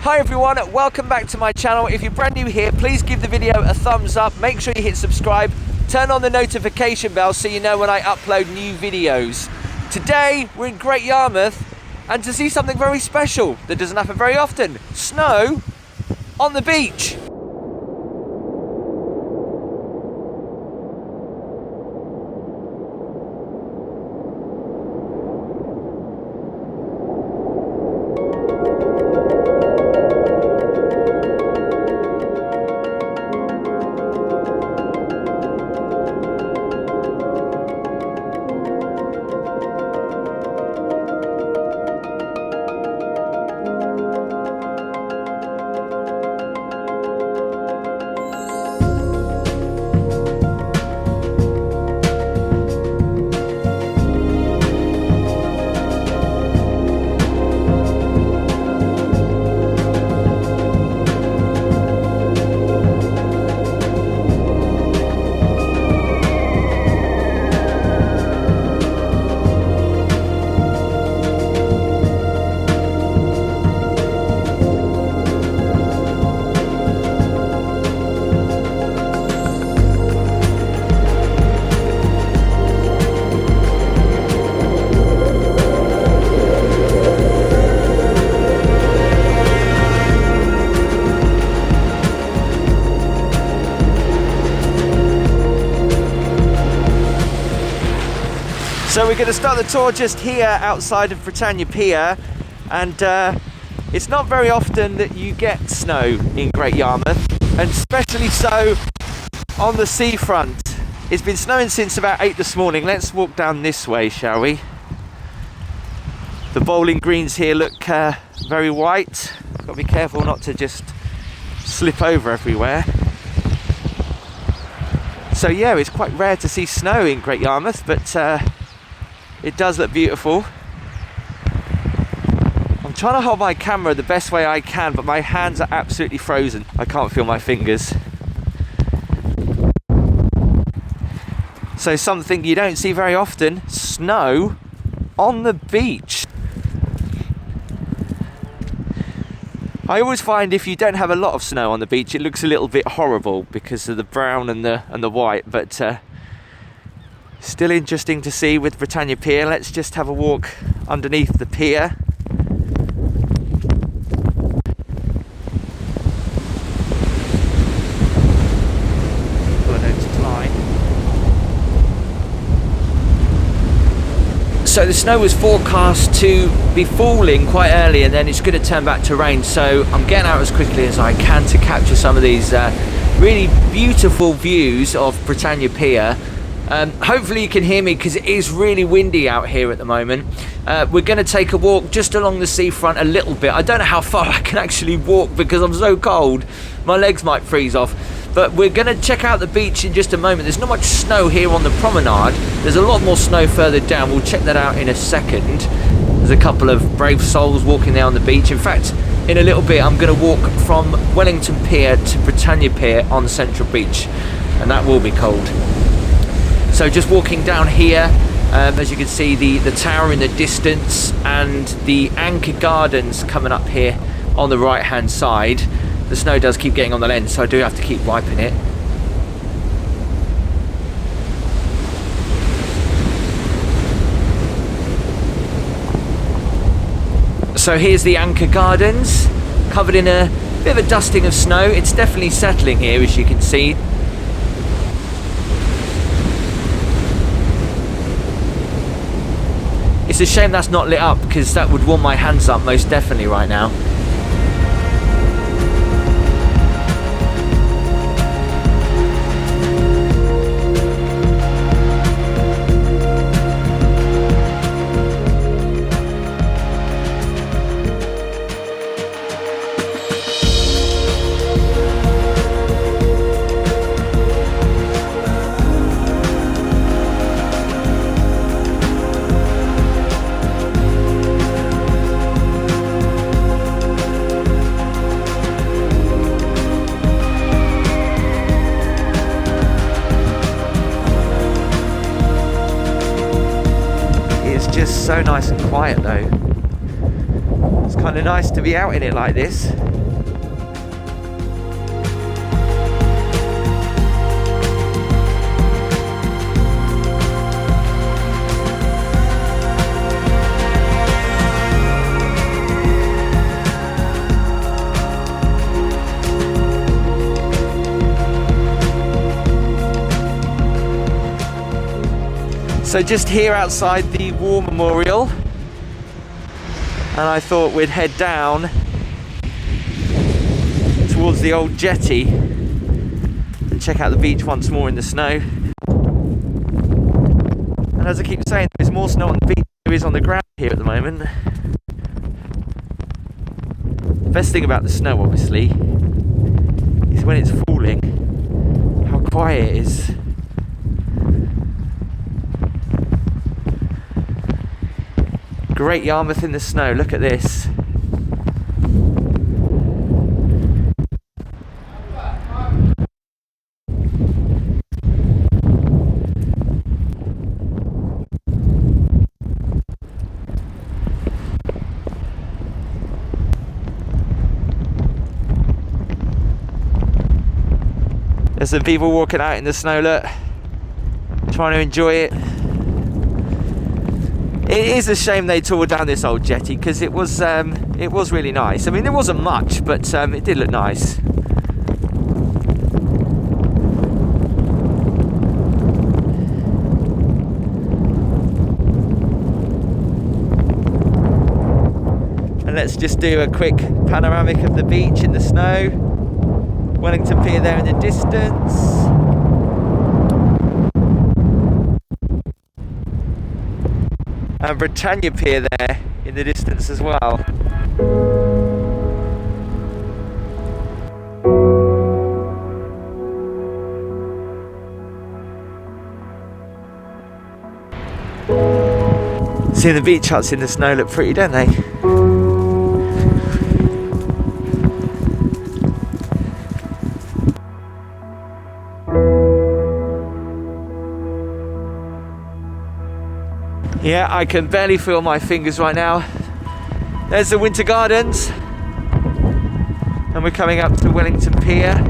Hi everyone, welcome back to my channel. If you're brand new here, please give the video a thumbs up. Make sure you hit subscribe. Turn on the notification bell so you know when I upload new videos. Today, we're in Great Yarmouth and to see something very special that doesn't happen very often. Snow on the beach. So we're going to start the tour just here outside of Britannia Pier, and it's not very often that you get snow in Great Yarmouth, and especially so on the seafront. It's been snowing since about 8 this morning. Let's walk down this way, shall we? The bowling greens here look very white. Got to be careful not to just slip over everywhere. So yeah, it's quite rare to see snow in Great Yarmouth, but it does look beautiful. I'm trying to hold my camera the best way I can, but my hands are absolutely frozen. I can't feel my fingers. So something you don't see very often, snow on the beach. I always find if you don't have a lot of snow on the beach, it looks a little bit horrible because of the brown and the white, but still interesting to see with Britannia Pier. Let's just have a walk underneath the pier. So the snow was forecast to be falling quite early, and then it's going to turn back to rain, so I'm getting out as quickly as I can to capture some of these really beautiful views of Britannia Pier. Hopefully you can hear me because it is really windy out here at the moment. We're going to take a walk just along the seafront a little bit. I don't know how far I can actually walk because I'm so cold. My legs might freeze off. But we're going to check out the beach in just a moment. There's not much snow here on the promenade. There's a lot more snow further down. We'll check that out in a second. There's a couple of brave souls walking there on the beach. In fact, in a little bit I'm going to walk from Wellington Pier to Britannia Pier on Central Beach. And that will be cold. So just walking down here, as you can see the tower in the distance and the Anchor Gardens coming up here on the right hand side. The snow does keep getting on the lens, so I do have to keep wiping it. So here's the Anchor Gardens, covered in a bit of a dusting of snow. It's definitely settling here, as you can see. It's a shame that's not lit up because that would warm my hands up most definitely right now. so nice and quiet though. It's kind kind of nice to be out in it like this. So just here outside the War Memorial, and I thought we'd head down towards the old jetty and check out the beach once more in the snow. And as I keep saying, there's more snow on the beach than there is on the ground here at the moment. The best thing about the snow, obviously, is when it's falling, how quiet it is. Great Yarmouth in the snow, look at this. There's some people walking out in the snow, look, trying to enjoy it. It is a shame they tore down this old jetty because it was really nice. I mean, there wasn't much, but it did look nice. And let's just do a quick panoramic of the beach in the snow. Wellington Pier there in the distance. And Britannia Pier there in the distance as well. Seeing the beach huts in the snow look pretty, don't they? Yeah, I can barely feel my fingers right now. There's the Winter Gardens. And we're coming up to Wellington Pier.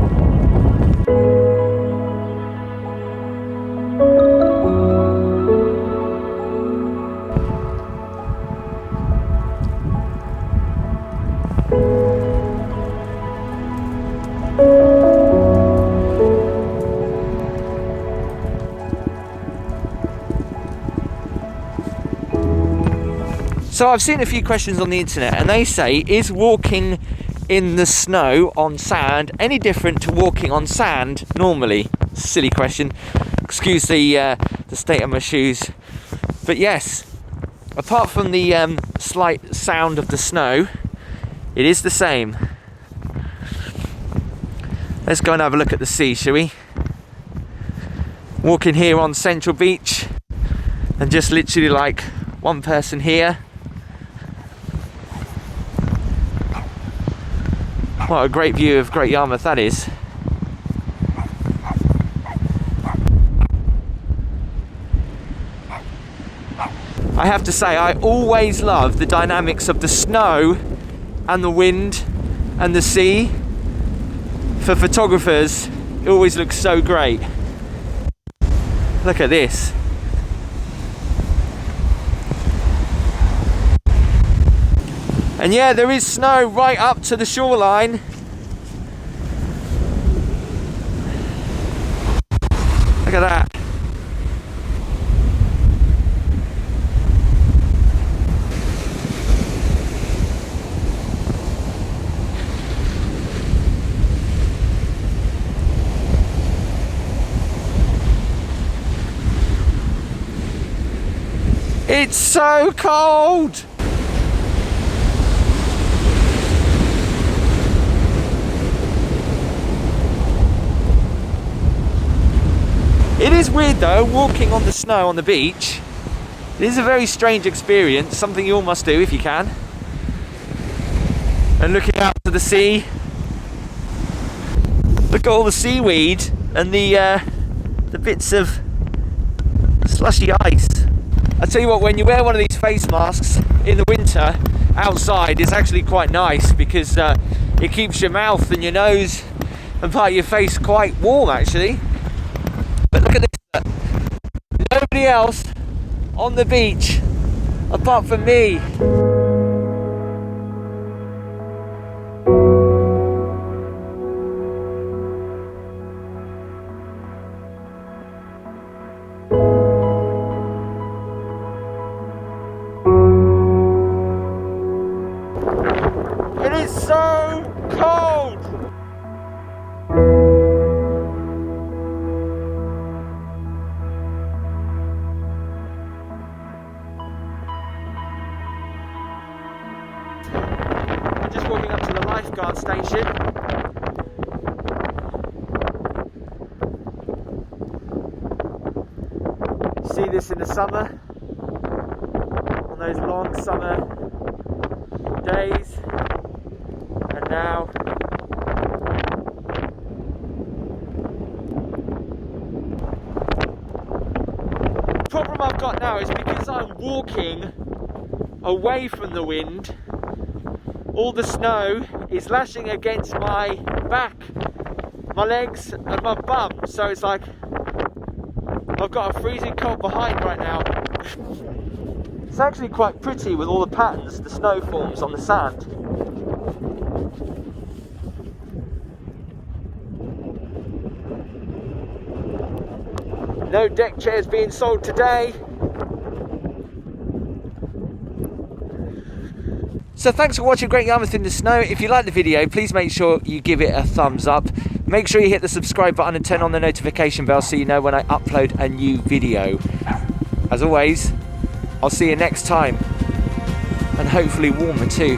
So I've seen a few questions on the internet and they say, is walking in the snow on sand any different to walking on sand normally? Silly question. Excuse the state of my shoes. But yes, apart from the slight sound of the snow, it is the same. Let's go and have a look at the sea, shall we? Walking here on Central Beach and just literally like one person here. What a great view of Great Yarmouth that is. I have to say, I always love the dynamics of the snow and the wind and the sea. For photographers, it always looks so great. Look at this. And yeah, there is snow right up to the shoreline. Look at that. It's so cold. It is weird though, walking on the snow on the beach. It is a very strange experience, something you all must do if you can. And looking out to the sea. Look at all the seaweed and the bits of slushy ice. I tell you what, when you wear one of these face masks in the winter outside, it's actually quite nice because it keeps your mouth and your nose and part of your face quite warm actually. But look at this, nobody else on the beach apart from me. It is so cold. I'm just walking up to the lifeguard station. See this in the summer, on those long summer days, and now the problem I've got now is because I'm walking away from the wind, all the snow is lashing against my back, my legs and my bum, so it's like I've got a freezing cold behind right now. It's actually quite pretty with all the patterns, the snow forms on the sand. No deck chairs being sold today. So thanks for watching Great Yarmouth in the Snow. If you like the video, please make sure you give it a thumbs up. Make sure you hit the subscribe button and turn on the notification bell so you know when I upload a new video. As always, I'll see you next time, and hopefully warmer too.